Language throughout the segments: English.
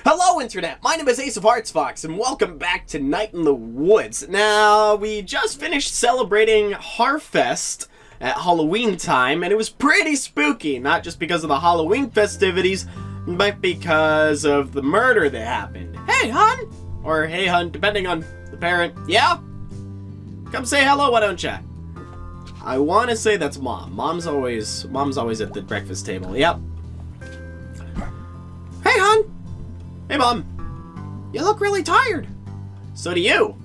Hello Internet, my name is Ace of Hearts Fox, and welcome back to Night in the Woods. Now, we just finished celebrating Harfest at Halloween time, and it was pretty spooky, not just because of the Halloween festivities, but because of the murder that happened. Hey, hon! Or hey, hun, depending on the parent. Yeah? Come say hello, why don't ya? I want to say that's Mom. Mom's always at the breakfast table. Yep. Hey, hon! Hey, Mom. You look really tired. So do you.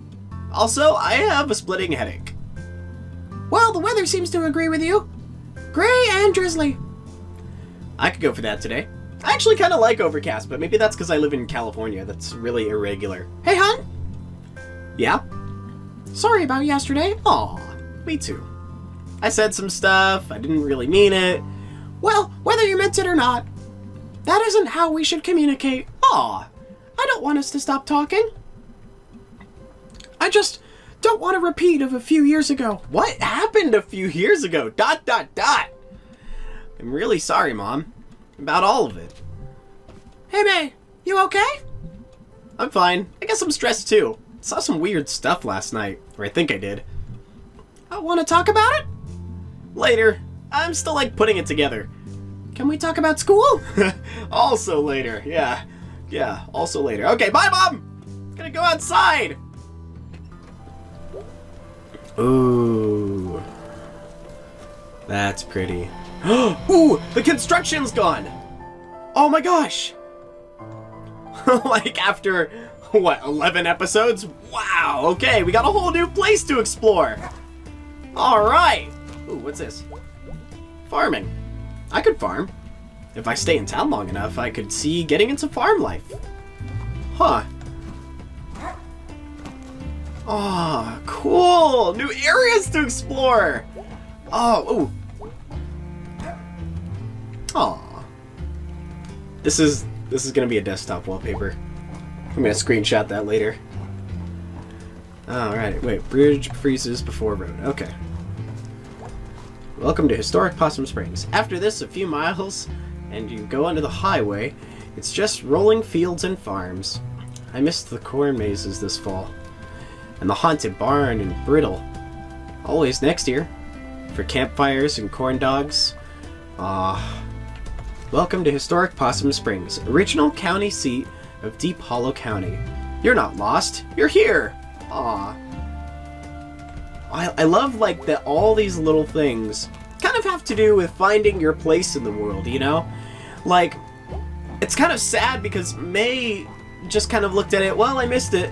Also, I have a splitting headache. Well, the weather seems to agree with you. Gray and drizzly. I could go for that today. I actually kind of like overcast, but maybe that's because I live in California. That's really irregular. Hey, hon. Yeah? Sorry about yesterday. Aw, me too. I said some stuff. I didn't really mean it. Well, whether you meant it or not, that isn't how we should communicate. Aw, I don't want us to stop talking. I just don't want a repeat of a few years ago. What happened a few years ago? ... I'm really sorry, Mom. About all of it. Hey, May, you okay? I'm fine. I guess I'm stressed too. Saw some weird stuff last night. Or I think I did. I want to talk about it? Later. I'm still putting it together. Can we talk about school? Also later, yeah. Yeah, also later. Okay, bye, Mom! Gonna go outside! Ooh. That's pretty. Ooh, the construction's gone! Oh my gosh! After, what, 11 episodes? Wow, okay, we got a whole new place to explore! Alright! Ooh, what's this? Farming. I could farm. If I stay in town long enough, I could see getting into farm life. Huh. Oh, cool! New areas to explore! Oh, ooh. Aw. This is gonna be a desktop wallpaper. I'm gonna screenshot that later. Alright, wait. Bridge freezes before road. Okay. Welcome to historic Possum Springs. After this, a few miles, and you go onto the highway. It's just rolling fields and farms. I missed the corn mazes this fall. And the haunted barn in Brittle. Always next year. For campfires and corn dogs. Welcome to historic Possum Springs, original county seat of Deep Hollow County. You're not lost. You're here. Aw. I love, that all these little things kind of have to do with finding your place in the world, you know? It's kind of sad because May just kind of looked at it, well, I missed it.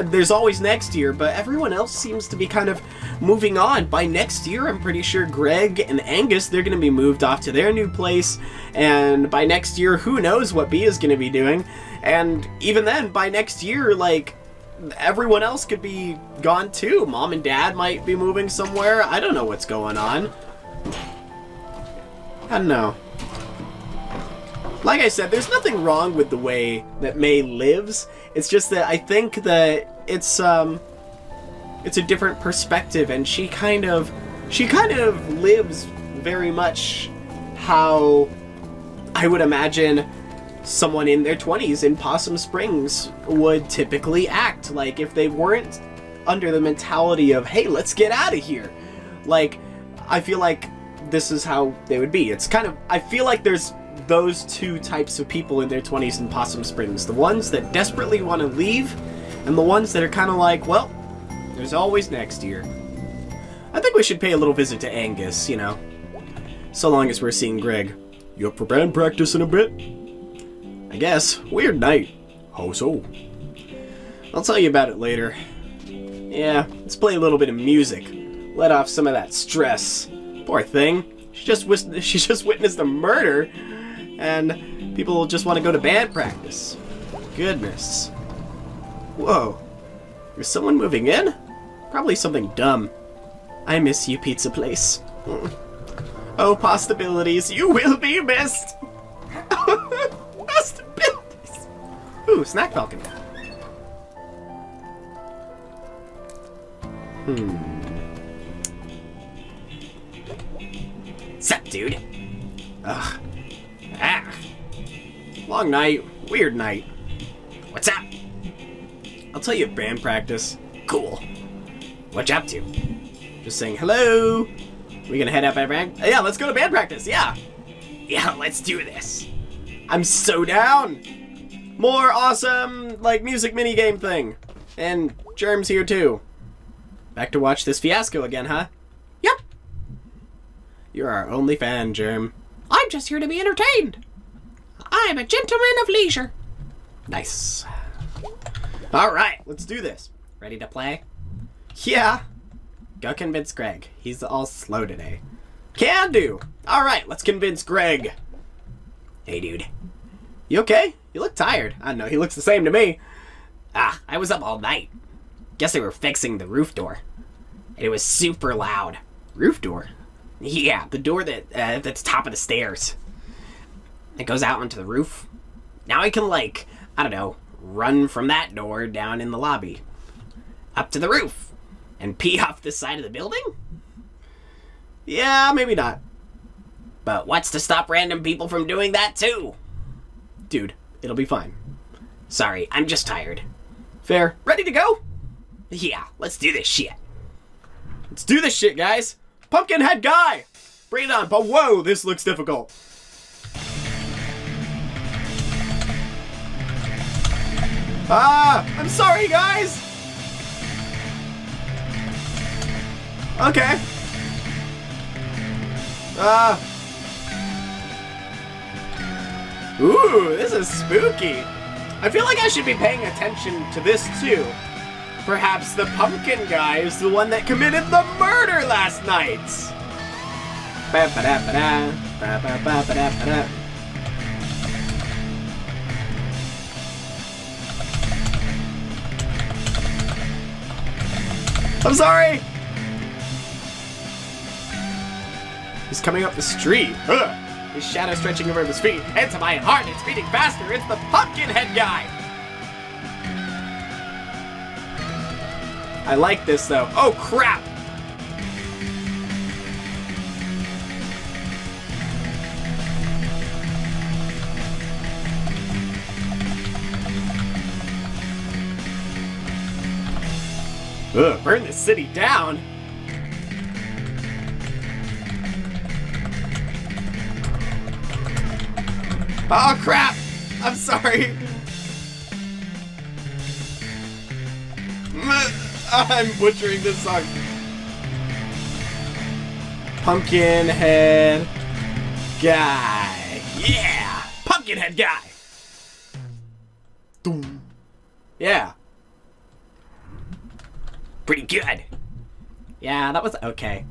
There's always next year, but everyone else seems to be kind of moving on. By next year, I'm pretty sure Greg and Angus, they're going to be moved off to their new place, and by next year, who knows what BEA is going to be doing. And even then, by next year, everyone else could be gone too. Mom and Dad might be moving somewhere. I don't know what's going on. I don't know. Like I said, there's nothing wrong with the way that May lives. It's just that I think that it's a different perspective, and she kind of lives very much how I would imagine someone in their 20s in Possum Springs would typically act. If they weren't under the mentality of, hey, let's get out of here. I feel like this is how they would be. I feel like there's those two types of people in their 20s in Possum Springs. The ones that desperately want to leave, and the ones that are kind of well, there's always next year. I think we should pay a little visit to Angus, so long as we're seeing Greg. You up for band practice in a bit? I guess. Weird night. How so? I'll tell you about it later. Yeah, let's play a little bit of music. Let off some of that stress. Poor thing. She just witnessed a murder, and people just want to go to band practice. Goodness. Whoa. Is someone moving in? Probably something dumb. I miss you, pizza place. Oh, possibilities. You will be missed. Possibilities. Ooh, snack falcon. Sup, dude? Ugh. Ah. Long night. Weird night. What's up? I'll tell you at band practice. Cool. What you up to? Just saying hello. We gonna head out at band? Yeah, let's go to band practice. Yeah. Yeah, let's do this. I'm so down. More awesome, like, music minigame thing. And Germ's here too. Back to watch this fiasco again, huh? Yep. You're our only fan, Germ. I'm just here to be entertained. I'm a gentleman of leisure. Nice. Alright, let's do this. Ready to play? Yeah. Go convince Greg. He's all slow today. Can do. Alright, let's convince Greg. Hey, dude. You okay? You look tired. I don't know, he looks the same to me. I was up all night. Guess they were fixing the roof door. And it was super loud. Roof door? Yeah, the door that's top of the stairs. It goes out onto the roof. Now I can, like, I don't know, run from that door down in the lobby. Up to the roof. And pee off this side of the building? Yeah, maybe not. But what's to stop random people from doing that too? Dude, it'll be fine. Sorry, I'm just tired. Fair. Ready to go? Yeah, let's do this shit. Let's do this shit, guys. Pumpkinhead guy! Bring it on. But whoa, this looks difficult. I'm sorry, guys! Okay. Ooh, this is spooky. I feel like I should be paying attention to this, too. Perhaps the pumpkin guy is the one that committed the murder last night. Ba-ba-da-ba-da, ba-ba-ba-ba-da-ba-da. I'm sorry! He's coming up the street. Ugh. His shadow stretching over his feet. And to my heart, it's beating faster. It's the Pumpkinhead guy! I like this, though. Oh, crap! Ugh, burn this city down! Oh, crap! I'm sorry! I'm butchering this song. Pumpkinhead guy. Yeah! Pumpkinhead guy! Doom. Yeah. Pretty good. Yeah, that was okay.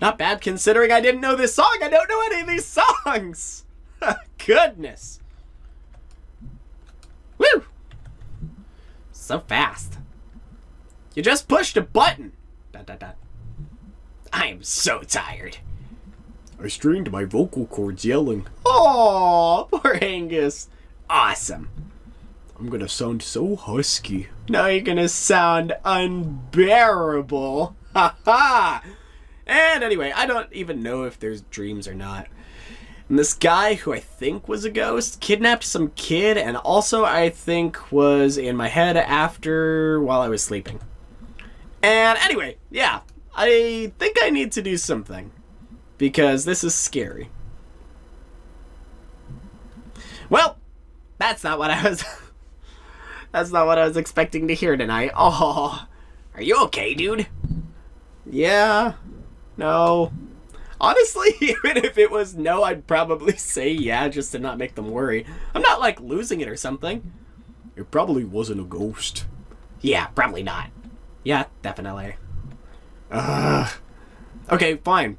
Not bad considering I didn't know this song. I don't know any of these songs. Goodness. Woo! So fast. You just pushed a button. Dot, dot, dot. I am so tired. I strained my vocal cords yelling. Aww, poor Angus. Awesome. I'm gonna sound so husky. Now you're gonna sound unbearable. Ha ha! And anyway, I don't even know if there's dreams or not. And this guy, who I think was a ghost, kidnapped some kid and also I think was in my head while I was sleeping. And anyway, yeah, I think I need to do something. Because this is scary. Well, that's not what I was... That's not what I was expecting to hear tonight. Oh, are you okay, dude? Yeah. No. Honestly, even if it was no, I'd probably say yeah, just to not make them worry. I'm not, like, losing it or something. It probably wasn't a ghost. Yeah, probably not. Yeah, definitely. Okay, fine.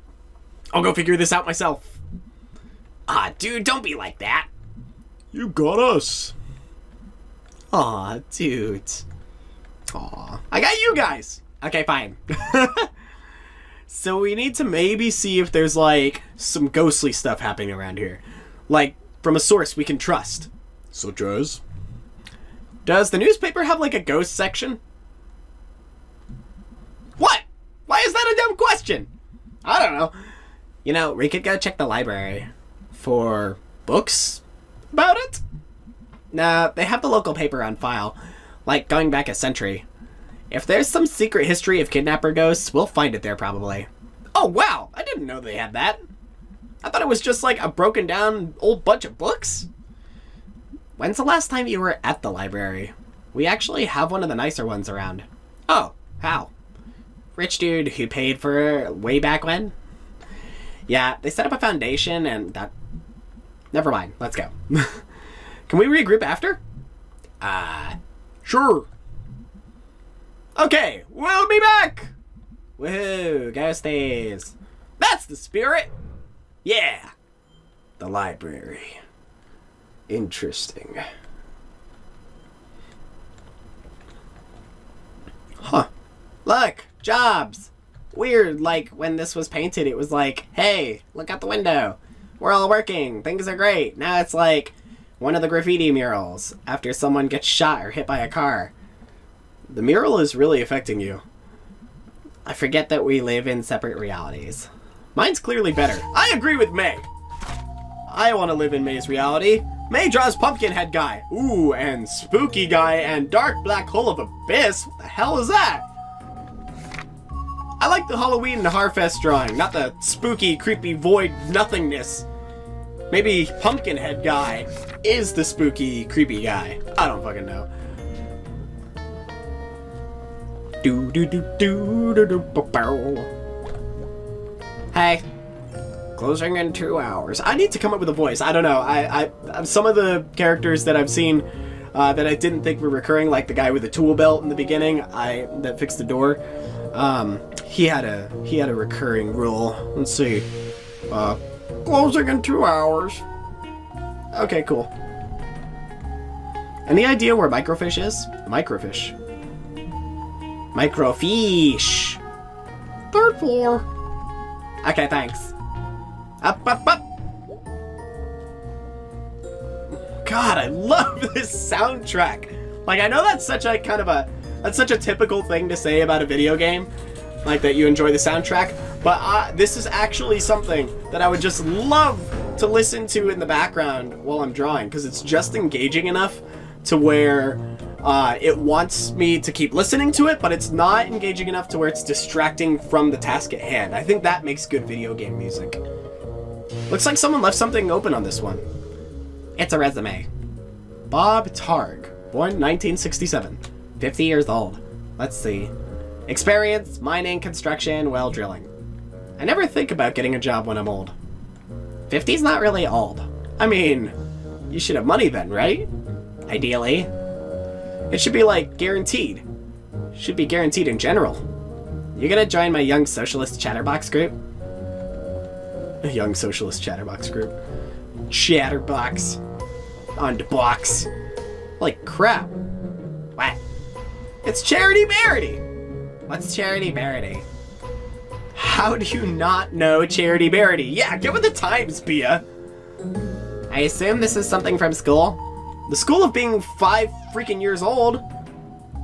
I'll go figure this out myself. Dude, don't be like that. You got us. Aw, dude. Aw. I got you guys! Okay, fine. So we need to maybe see if there's, like, some ghostly stuff happening around here. Like, from a source we can trust. Such as? Does the newspaper have, like, a ghost section? What? Why is that a dumb question? I don't know. You know, we could go check the library for books about it. Nah, they have the local paper on file, like going back a century. If there's some secret history of kidnapper ghosts, we'll find it there probably. Oh wow, I didn't know they had that. I thought it was just like a broken down old bunch of books. When's the last time you were at the library? We actually have one of the nicer ones around. Oh, how? Rich dude who paid for way back when? Yeah, they set up a foundation and that... Never mind, let's go. Can we regroup after? Sure. Okay, we'll be back! Woohoo, ghosties. That's the spirit! Yeah! The library. Interesting. Huh. Look! Jobs! Weird, like, when this was painted, it was like, hey, look out the window. We're all working. Things are great. Now it's like one of the graffiti murals after someone gets shot or hit by a car. The mural is really affecting you. I forget that we live in separate realities. Mine's clearly better. I agree with May. I want to live in May's reality. May draws Pumpkinhead guy. Ooh, and Spooky guy and Dark Black Hole of Abyss. What the hell is that? I like the Halloween and Harfest drawing, not the spooky, creepy void nothingness. Maybe Pumpkinhead guy is the spooky, creepy guy. I don't fucking know. Hey. Closing in 2 hours. I need to come up with a voice. I don't know. I some of the characters that I've seen that I didn't think were recurring, like the guy with the tool belt in the beginning, that fixed the door. He had a recurring rule. Let's see. Closing in 2 hours. Okay, cool. Any idea where Microfish is? Microfish. Microfiche. 3rd floor. Okay, thanks. Up, up, up. God, I love this soundtrack. Like, I know that's such a that's such a typical thing to say about a video game, like that you enjoy the soundtrack, but this is actually something that I would just love to listen to in the background while I'm drawing, because it's just engaging enough to where it wants me to keep listening to it, but it's not engaging enough to where it's distracting from the task at hand. I think that makes good video game music. Looks like someone left something open on this one. It's a resume. Bob Targ, born 1967, 50 years old. Let's see. Experience, mining, construction, well, drilling. I never think about getting a job when I'm old. 50's not really old. I mean, you should have money then, right? Ideally. It should be, like, guaranteed. Should be guaranteed in general. You gonna join my Young Socialist Chatterbox group? Young Socialist Chatterbox group. Chatterbox. On the box. Holy crap. What? It's Charity Barity! What's Charity Barity? How do you not know Charity Barity? Yeah, get with the times, BEA. I assume this is something from school? The school of being 5 freaking years old.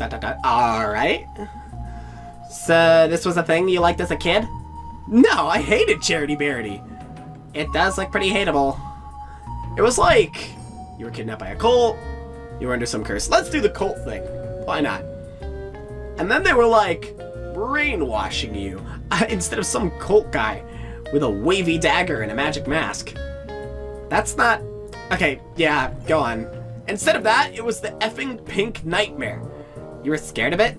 Alright. So, this was a thing you liked as a kid? No, I hated Charity Barity. It does look pretty hateable. It was like, you were kidnapped by a cult, you were under some curse. Let's do the cult thing. Why not? And then they were like, brainwashing you. Instead of some cult guy with a wavy dagger and a magic mask. That's not... Okay, yeah, go on. Instead of that, it was the effing pink nightmare. You were scared of it?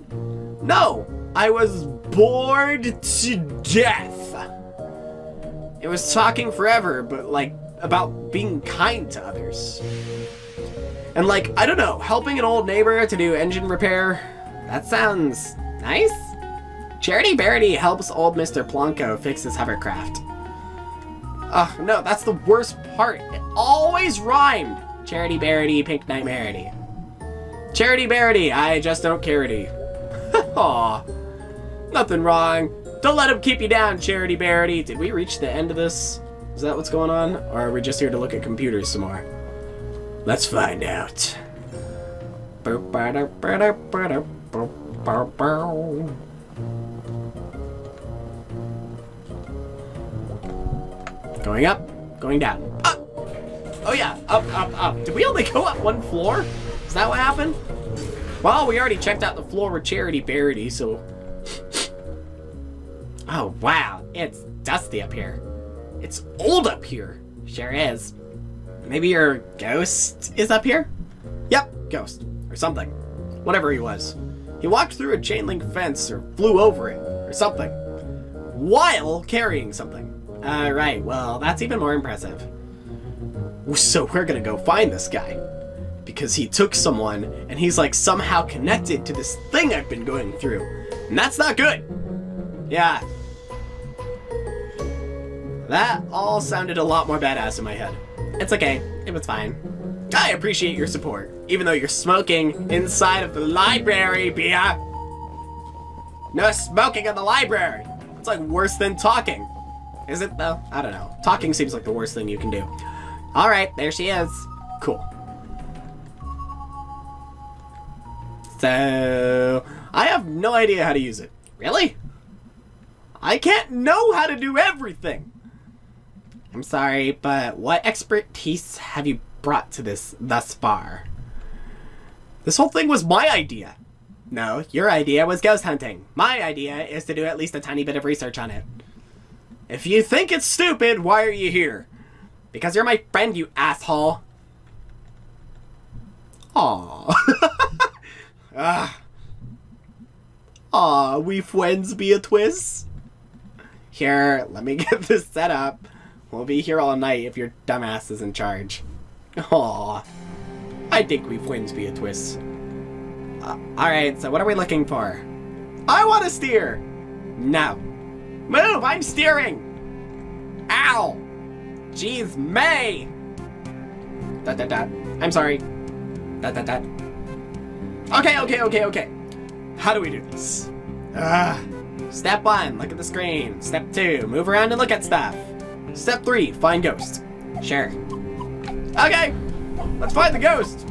No! I was bored to death! It was talking forever, but like, about being kind to others. And like, I don't know, helping an old neighbor to do engine repair? That sounds nice? Charity Barity helps old Mr. Plonko fix his hovercraft. Ugh, no, that's the worst part. It always rhymed. Charity Barity, pink nightmarity. Charity Barity, I just don't carity. Aw, nothing wrong. Don't let him keep you down, Charity Barity. Did we reach the end of this? Is that what's going on? Or are we just here to look at computers some more? Let's find out. Going up, going down. Up! Oh yeah, up, up, up. Did we only go up one floor? Is that what happened? Well, we already checked out the floor with Charity Barity, so... Oh, wow. It's dusty up here. It's old up here. Sure is. Maybe your ghost is up here? Yep, ghost. Or something. Whatever he was. He walked through a chain link fence or flew over it, or something. While carrying something. Right. Well, that's even more impressive. So we're gonna go find this guy. Because he took someone, and he's like somehow connected to this thing I've been going through. And that's not good. Yeah. That all sounded a lot more badass in my head. It's okay. It was fine. I appreciate your support, even though you're smoking inside of the library, BEA. No smoking in the library. It's like worse than talking. Is it though? I don't know. Talking seems like the worst thing you can do. All right, there she is. Cool. So, I have no idea how to use it. Really? I can't know how to do everything. I'm sorry, but what expertise have you brought to this thus far? This whole thing was my idea. No, your idea was ghost hunting. My idea is to do at least a tiny bit of research on it. If you think it's stupid, why are you here? Because you're my friend, you asshole. Aww. Aw, we friends be a twist? Here, let me get this set up. We'll be here all night if your dumbass is in charge. Aw. I think we friends be a twist. Alright, so what are we looking for? I want to steer! No. Move, I'm steering! Ow! Jeez, May! Dot dot dot. I'm sorry. Dot dot dot. Okay. How do we do this? Step 1, look at the screen. Step 2, move around and look at stuff. Step 3, find ghost. Sure. Okay, let's find the ghost.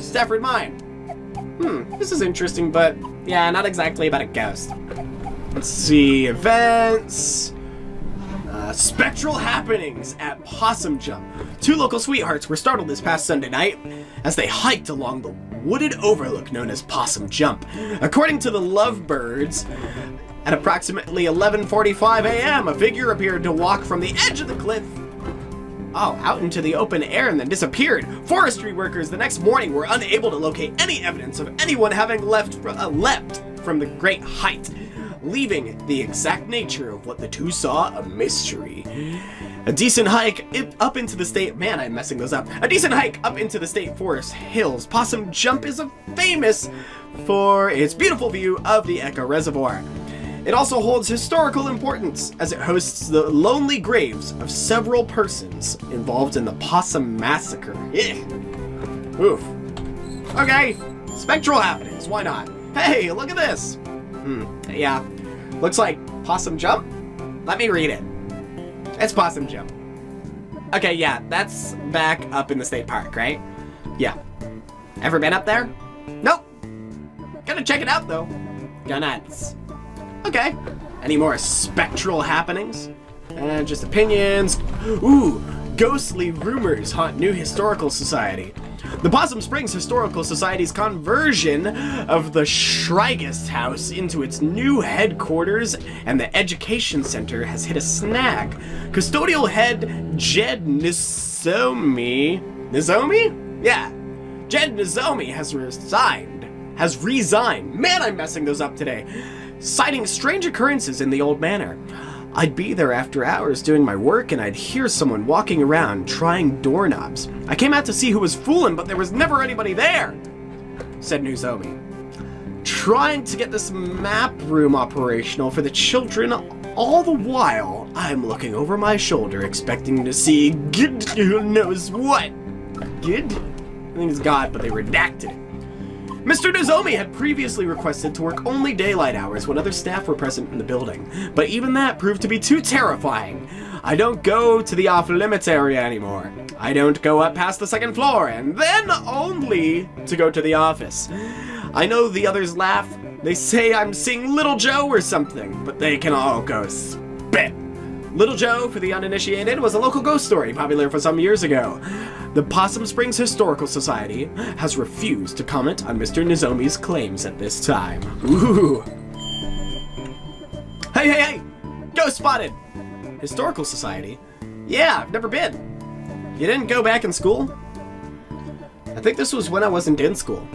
Stafford mine. This is interesting, but Yeah, not exactly about a ghost. let's see, events. Spectral happenings at Possum Jump. Two local sweethearts were startled this past Sunday night as they hiked along the wooded overlook known as Possum Jump. According to the Lovebirds, at approximately 11:45 a.m., a figure appeared to walk from the edge of the cliff out into the open air and then disappeared. Forestry workers the next morning were unable to locate any evidence of anyone having leapt from the great height, leaving the exact nature of what the two saw a mystery. A decent hike up into the state... Man, I'm messing those up. A decent hike up into the state forest hills. Possum Jump is famous for its beautiful view of the Echo Reservoir. It also holds historical importance as it hosts the lonely graves of several persons involved in the Possum Massacre. Oof. Okay, spectral happenings, why not? Hey, look at this! Yeah. Looks like Possum Jump? Let me read it. It's Possum Jump. Okay, yeah, that's back up in the state park, right? Yeah. Ever been up there? Nope. Gotta check it out, though. Go nuts. Okay. Any more spectral happenings? Just opinions. Ooh, ghostly rumors haunt New Historical Society. The Possum Springs Historical Society's conversion of the Shrigest House into its new headquarters and the education center has hit a snag. Custodial head Jed Nizomi... Nizomi? Yeah. Jed Nizomi has resigned. Man, I'm messing those up today. Citing strange occurrences in the old manor. I'd be there after hours doing my work and I'd hear someone walking around trying doorknobs. I came out to see who was fooling, but there was never anybody there, said Nizomi. Trying to get this map room operational for the children, all the while I'm looking over my shoulder expecting to see who knows what. Gid? I think it's God, but they redacted it. Mr. Nizomi had previously requested to work only daylight hours when other staff were present in the building, but even that proved to be too terrifying. I don't go to the off-limits area anymore. I don't go up past the second floor, and then only to go to the office. I know the others laugh. They say I'm seeing Little Joe or something, but they can all go spit. Little Joe, for the uninitiated, was a local ghost story popular for some years ago. The Possum Springs Historical Society has refused to comment on Mr. Nozomi's claims at this time. Ooh. Hey, hey, hey! Ghost spotted! Historical Society? Yeah, I've never been. You didn't go back in school? I think this was when I wasn't in school.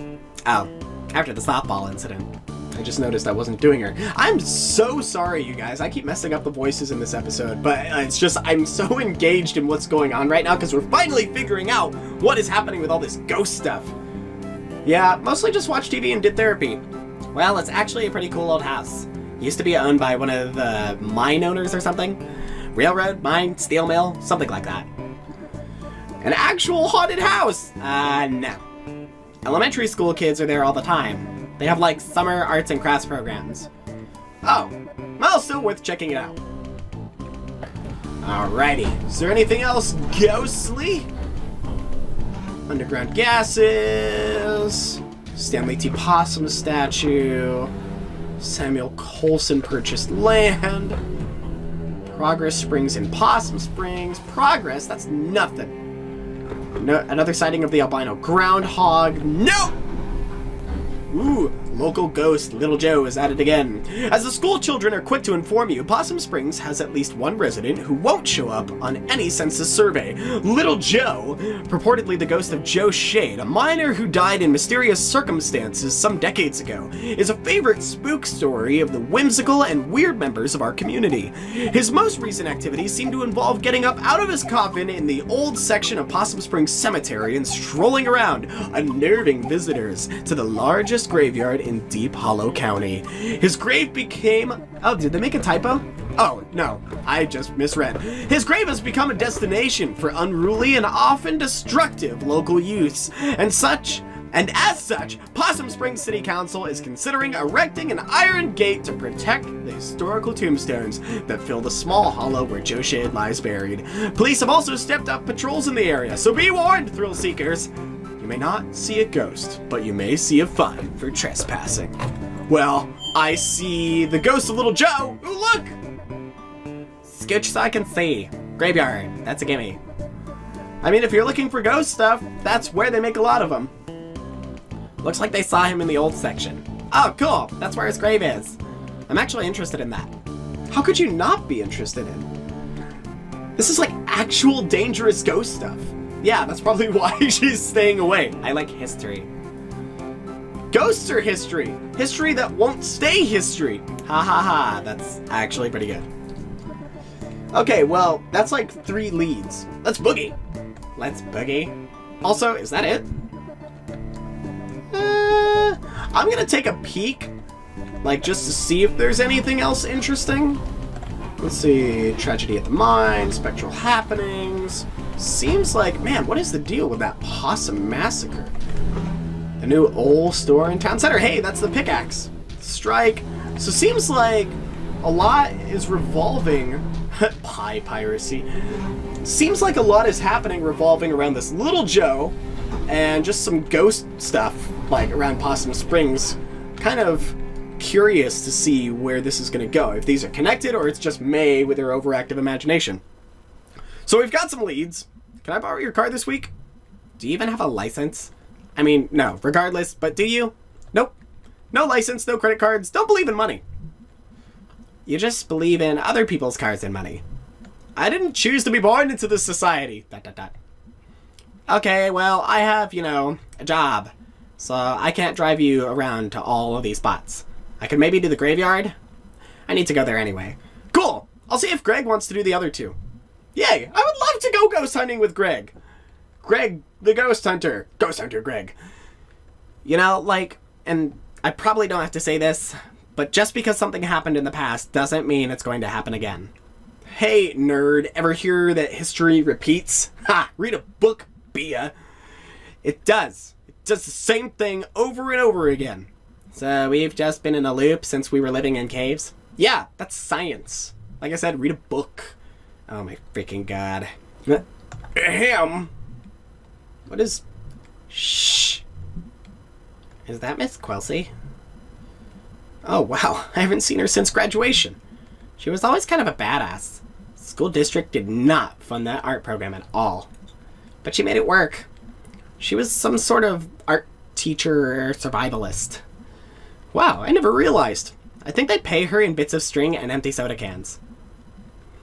Oh, after the softball incident. I just noticed I wasn't doing her. I'm so sorry, you guys. I keep messing up the voices in this episode, but it's just I'm so engaged in what's going on right now because we're finally figuring out what is happening with all this ghost stuff. Yeah, mostly just watched TV and did therapy. Well, it's actually a pretty cool old house. Used to be owned by one of the mine owners or something. Railroad, mine, steel mill, something like that. An actual haunted house! No. Elementary school kids are there all the time. They have like summer arts and crafts programs. Oh, well, still worth checking it out. Alrighty, is there anything else ghostly? Underground gases, Stanley T. Possum statue, Samuel Coulson purchased land, Progress Springs in Possum Springs. Progress? That's nothing. No, another sighting of the albino groundhog. No! Ooh, local ghost Little Joe is at it again. As the school children are quick to inform you, Possum Springs has at least one resident who won't show up on any census survey. Little Joe, purportedly the ghost of Joe Shade, a miner who died in mysterious circumstances some decades ago, is a favorite spook story of the whimsical and weird members of our community. His most recent activities seem to involve getting up out of his coffin in the old section of Possum Springs Cemetery and strolling around, unnerving visitors to the largest graveyard in Deep Hollow County. His grave became... Oh, did they make a typo? Oh, no, I just misread. His grave has become a destination for unruly and often destructive local youths, and as such, Possum Springs City Council is considering erecting an iron gate to protect the historical tombstones that fill the small hollow where Joe Shade lies buried. Police have also stepped up patrols in the area, so be warned, thrill seekers. You may not see a ghost, but you may see a fine for trespassing. Well, I see the ghost of Little Joe. Ooh, look! Scooch so I can see. Graveyard, that's a gimme. I mean, if you're looking for ghost stuff, that's where they make a lot of them. Looks like they saw him in the old section. Oh, cool. That's where his grave is. I'm actually interested in that. How could you not be interested in? This is like actual dangerous ghost stuff. Yeah, that's probably why she's staying away. I like history. Ghosts are history. History that won't stay history. Ha ha ha, that's actually pretty good. Okay, well, that's like 3 leads. Let's boogie. Let's boogie. Also, is that it? I'm gonna take a peek, like just to see if there's anything else interesting. Let's see, tragedy at the mine, spectral happenings. Seems like, man, what is the deal with that Possum massacre? The new old store in town center. Hey, that's the pickaxe. Strike. So seems like a lot is revolving. Pie piracy. Seems like a lot is happening revolving around this Little Joe and just some ghost stuff like around Possum Springs. Kind of curious to see where this is going to go. If these are connected or it's just May with her overactive imagination. So we've got some leads. Can I borrow your car this week? Do you even have a license? I mean, no, regardless, but do you? Nope. No license, no credit cards, don't believe in money. You just believe in other people's cars and money. I didn't choose to be born into this society. ... Okay, well, I have, a job. So I can't drive you around to all of these spots. I could maybe do the graveyard. I need to go there anyway. Cool. I'll see if Greg wants to do the other 2. Yay! I would love to go ghost hunting with Greg. Greg, the ghost hunter. Ghost hunter Greg. And I probably don't have to say this, but just because something happened in the past doesn't mean it's going to happen again. Hey, nerd, ever hear that history repeats? Ha! Read a book, BEA. It does. It does the same thing over and over again. So we've just been in a loop since we were living in caves? Yeah, that's science. Like I said, read a book. Oh my freaking god. Ahem. What is... Shh. Is that Miss Quelcy? Oh, wow. I haven't seen her since graduation. She was always kind of a badass. School district did not fund that art program at all. But she made it work. She was some sort of art teacher or survivalist. Wow, I never realized. I think they pay her in bits of string and empty soda cans.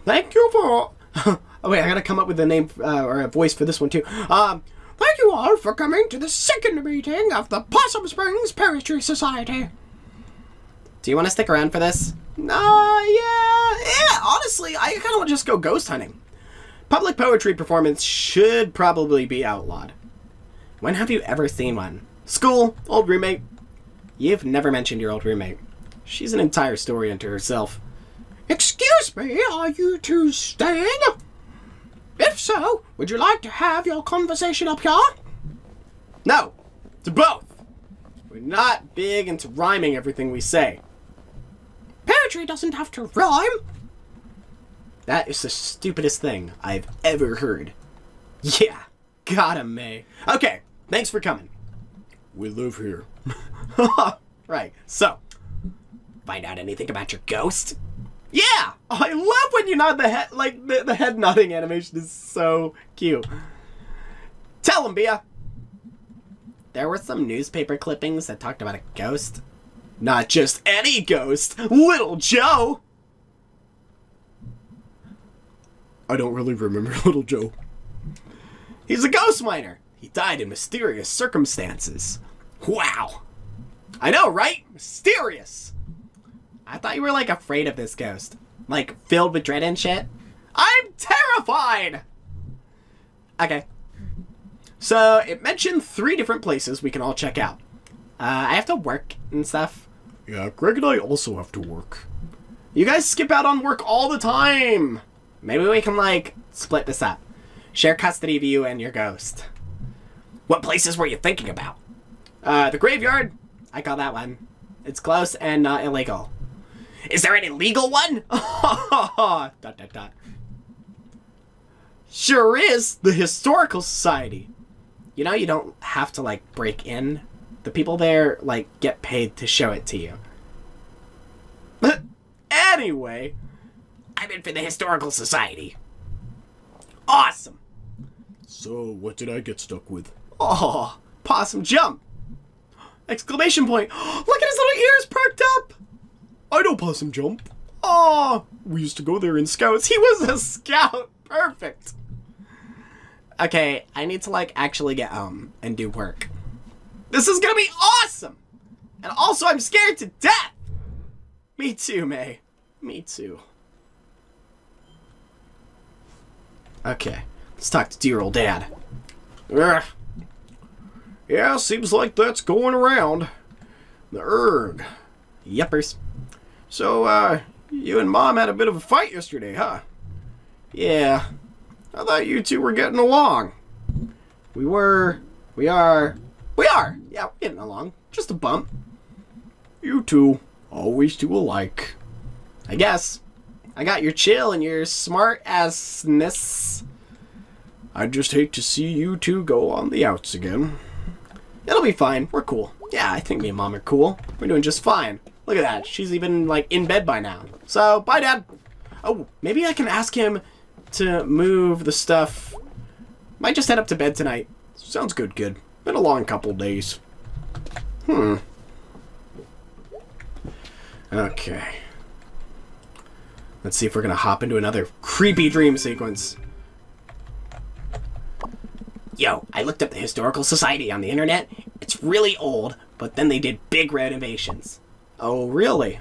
Thank you for... Oh wait, I gotta come up with a name or a voice for this one too. Thank you all for coming to the second meeting of the Possum Springs Poetry Society. Do you want to stick around for this? Yeah, honestly, I kind of want to just go ghost hunting. Public poetry performance should probably be outlawed. When have you ever seen one? School, old roommate. You've never mentioned your old roommate. She's an entire story unto herself. Excuse me, are you two staying? If so, would you like to have your conversation up here? No, to both. We're not big into rhyming everything we say. Poetry doesn't have to rhyme. That is the stupidest thing I've ever heard. Yeah, got him, May. Okay, thanks for coming. We live here. Right, so, find out anything about your ghost? Yeah! I love when you nod the head, like, the head nodding animation is so cute. Tell him, BEA. There were some newspaper clippings that talked about a ghost. Not just any ghost, Little Joe! I don't really remember Little Joe. He's a ghost miner. He died in mysterious circumstances. Wow. I know, right? Mysterious. I thought you were, like, afraid of this ghost. Like, filled with dread and shit. I'm terrified! Okay. So, it mentioned 3 different places we can all check out. I have to work and stuff. Yeah, Greg and I also have to work. You guys skip out on work all the time! Maybe we can, like, split this up. Share custody of you and your ghost. What places were you thinking about? The graveyard. I call that one. It's close and not illegal. Is there an illegal one? ... Sure is. The Historical Society. You know, you don't have to, like, break in. The people there, like, get paid to show it to you. Anyway, I'm in for the Historical Society. Awesome. So, what did I get stuck with? Oh, Possum Jump. Exclamation point. Look at his little ears perked up. I know Possum Jump. Oh, we used to go there in Scouts. He was a Scout. Perfect. Okay, I need to, like, actually get home and do work. This is gonna be awesome! And also, I'm scared to death! Me too, May. Me too. Okay, let's talk to dear old Dad. Ugh. Yeah, seems like that's going around. The erg. Yuppers. So, you and Mom had a bit of a fight yesterday, huh? Yeah. I thought you two were getting along. We are. Yeah, we're getting along. Just a bump. You two, always two alike. I guess. I got your chill and your smart-assness. I just hate to see you two go on the outs again. It'll be fine. We're cool. Yeah, I think me and Mom are cool. We're doing just fine. Look at that. She's even, like, in bed by now. So, bye, Dad. Oh, maybe I can ask him to move the stuff. Might just head up to bed tonight. Sounds good, kid. Been a long couple days. Okay. Let's see if we're gonna hop into another creepy dream sequence. Yo, I looked up the Historical Society on the internet. It's really old, but then they did big renovations. Oh, really?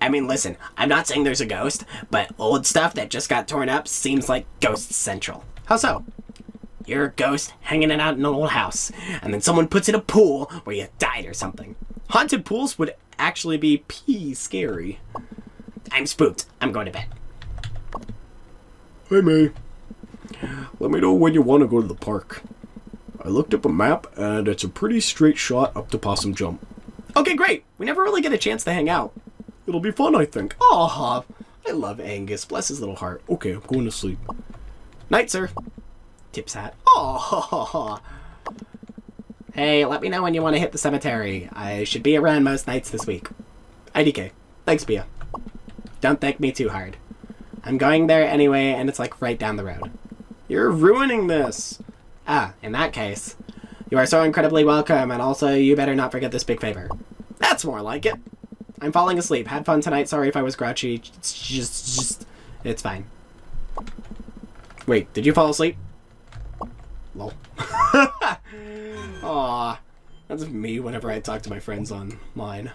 I mean, listen, I'm not saying there's a ghost, but old stuff that just got torn up seems like Ghost Central. How so? You're a ghost hanging out in an old house, and then someone puts in a pool where you died or something. Haunted pools would actually be scary. I'm spooked. I'm going to bed. Hey, May. Let me know when you want to go to the park. I looked up a map, and it's a pretty straight shot up to Possum Jump. Okay, great. We never really get a chance to hang out. It'll be fun, I think. Aw, I love Angus. Bless his little heart. Okay, I'm going to sleep. Night, sir. Tips hat. Aw. Hey, let me know when you want to hit the cemetery. I should be around most nights this week. IDK. Thanks, BEA. Don't thank me too hard. I'm going there anyway, and it's like right down the road. You're ruining this. Ah, in that case, you are so incredibly welcome, and also you better not forget this big favor. That's more like it. I'm falling asleep. Had fun tonight. Sorry if I was grouchy. It's fine. Wait, did you fall asleep? Lol. Aw, that's me whenever I talk to my friends online.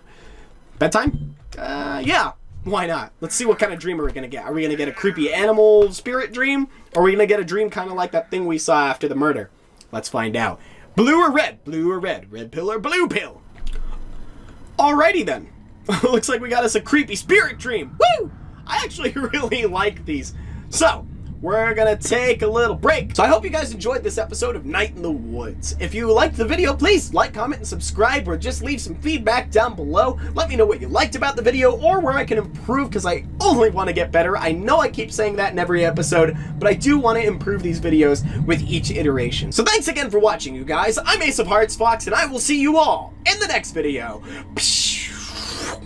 Bedtime? Yeah. Why not? Let's see what kind of dream are we gonna get. Are we gonna get a creepy animal spirit dream? Or are we gonna get a dream kind of like that thing we saw after the murder? Let's find out. Blue or red? Blue or red? Red pill or blue pill? Alrighty then. Looks like we got us a creepy spirit dream. Woo! I actually really like these. So, we're gonna take a little break. So I hope you guys enjoyed this episode of Night in the Woods. If you liked the video, please like, comment, and subscribe, or just leave some feedback down below. Let me know what you liked about the video or where I can improve, because I only want to get better. I know I keep saying that in every episode, but I do want to improve these videos with each iteration. So thanks again for watching, you guys. I'm Ace of Hearts Fox, and I will see you all in the next video. Psh!